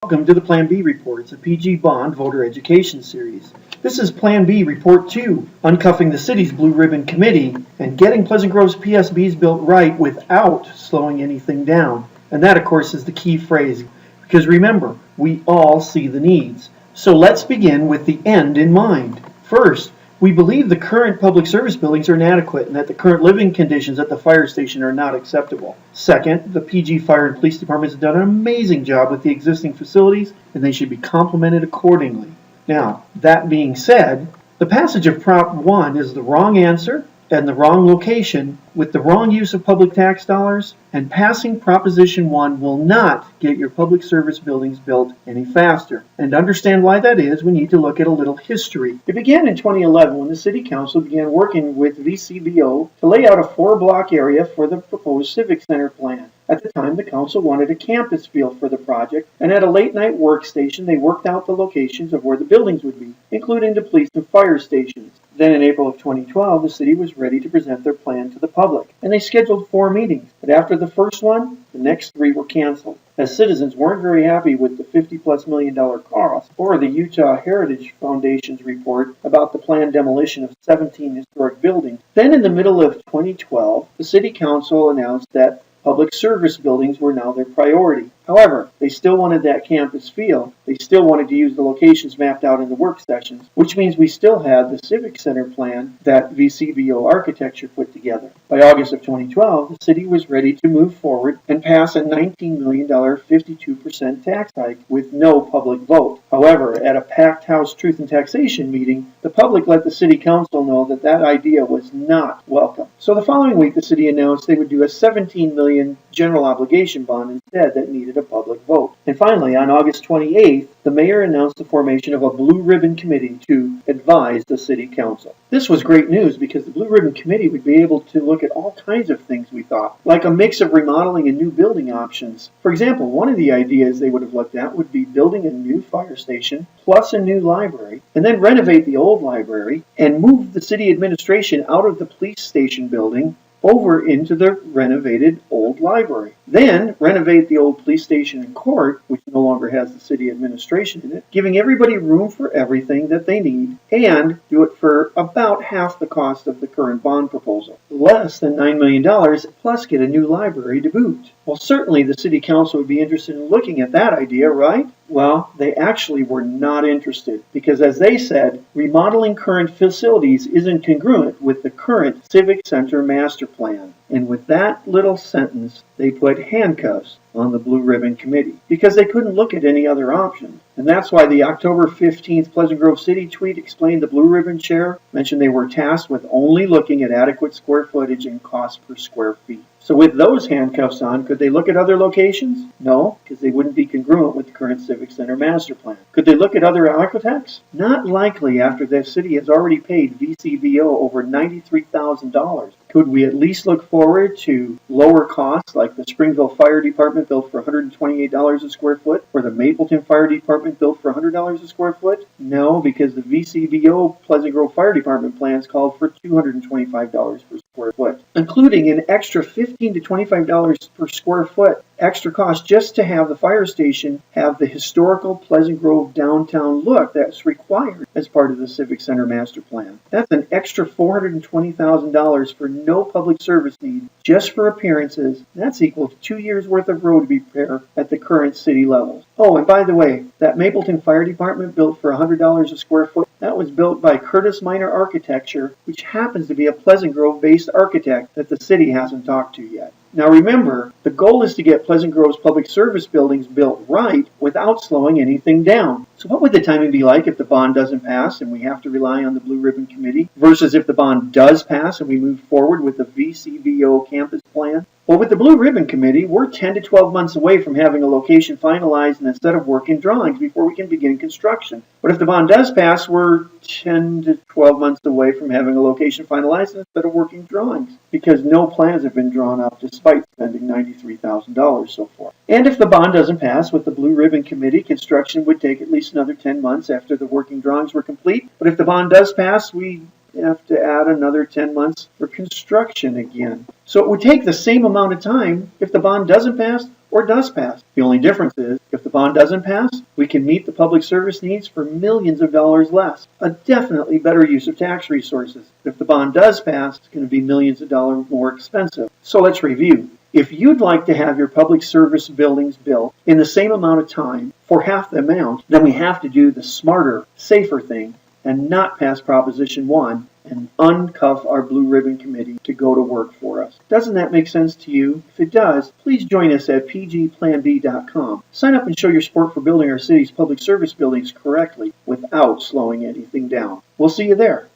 Welcome to the Plan B Reports, a PG Bond voter education series. This is Plan B Report 2, uncuffing the city's Blue Ribbon Committee and getting Pleasant Grove's PSBs built right without slowing anything down. And that, of course, is the key phrase, because remember, we all see the needs. So let's begin with the end in mind. First, we believe the current public service buildings are inadequate and that the current living conditions at the fire station are not acceptable. Second, the PG Fire and Police Departments have done an amazing job with the existing facilities and they should be complimented accordingly. Now, that being said, the passage of Prop 1 is the wrong answer and the wrong location with the wrong use of public tax dollars, and passing Proposition 1 will not get your public service buildings built any faster. And to understand why that is, we need to look at a little history. It began in 2011 when the City Council began working with VCBO to lay out a 4-block area for the proposed Civic Center plan. At the time, the council wanted a campus feel for the project, and at a late-night workstation, they worked out the locations of where the buildings would be, including the police and fire stations. Then in April of 2012, the city was ready to present their plan to the public, and they scheduled 4 meetings. But after the first one, the next 3 were canceled, as citizens weren't very happy with the $50+ million cost or the Utah Heritage Foundation's report about the planned demolition of 17 historic buildings. Then in the middle of 2012, the city council announced that public service buildings were now their priority. However, they still wanted that campus feel. They still wanted to use the locations mapped out in the work sessions, which means we still had the Civic Center plan that VCBO architecture put together. By August of 2012, the city was ready to move forward and pass a $19 million 52% tax hike with no public vote. However, at a packed house Truth and Taxation meeting, the public let the city council know that that idea was not welcome. So the following week, the city announced they would do a $17 million general obligation bond instead that needed a public vote. And finally, on August 28th, the mayor announced the formation of a Blue Ribbon Committee to advise the city council. This was great news because the Blue Ribbon Committee would be able to look at all kinds of things, we thought, like a mix of remodeling and new building options. For example, one of the ideas they would have looked at would be building a new fire station plus a new library, and then renovate the old library and move the city administration out of the police station building over into the renovated old library. Then renovate the old police station and court, which no longer has the city administration in it, giving everybody room for everything that they need, and do it for about half the cost of the current bond proposal. Less than $9 million, plus get a new library to boot. Well, certainly the city council would be interested in looking at that idea, right? Well, they actually were not interested because, as they said, remodeling current facilities isn't congruent with the current Civic Center master plan. And with that little sentence, they put handcuffs on the Blue Ribbon Committee because they couldn't look at any other option. And that's why the October 15th Pleasant Grove City tweet explained the Blue Ribbon chair mentioned they were tasked with only looking at adequate square footage and cost per square feet. So with those handcuffs on, could they look at other locations? No, because they wouldn't be congruent with the current Civic Center master plan. Could they look at other architects? Not likely after the city has already paid VCBO over $93,000. Could we at least look forward to lower costs like the Springville Fire Department built for $128 a square foot or the Mapleton Fire Department built for $100 a square foot? No, because the VCBO Pleasant Grove Fire Department plans called for $225 per square foot, including an extra $15 to $25 per square foot extra cost just to have the fire station have the historical Pleasant Grove downtown look that's required as part of the Civic Center master plan. That's an extra $420,000 for no public service need, just for appearances. That's equal to 2 years worth of road repair at the current city levels. Oh, and by the way, that Mapleton Fire Department built for $100 a square foot, that was built by Curtis Minor Architecture, which happens to be a Pleasant Grove-based architect that the city hasn't talked to yet. Now remember, the goal is to get Pleasant Grove's public service buildings built right without slowing anything down. So what would the timing be like if the bond doesn't pass and we have to rely on the Blue Ribbon Committee versus if the bond does pass and we move forward with the VCBO campus plan? Well, with the Blue Ribbon Committee, we're 10 to 12 months away from having a location finalized and a set of working drawings before we can begin construction. But if the bond does pass, we're 10 to 12 months away from having a location finalized and a set of working drawings because no plans have been drawn up despite spending $93,000 so far. And if the bond doesn't pass with the Blue Ribbon Committee, construction would take at least another 10 months after the working drawings were complete. But if the bond does pass, we have to add another 10 months for construction again. So it would take the same amount of time if the bond doesn't pass or does pass. The only difference is if If the bond doesn't pass, we can meet the public service needs for millions of dollars less. A definitely better use of tax resources. If the bond does pass, it's going to be millions of dollars more expensive. So let's review. If you'd like to have your public service buildings built in the same amount of time for half the amount, then we have to do the smarter, safer thing and not pass Proposition 1 and uncuff our Blue Ribbon Committee to go to work for us. Doesn't that make sense to you? If it does, please join us at pgplanb.com. Sign up and show your support for building our city's public service buildings correctly without slowing anything down. We'll see you there.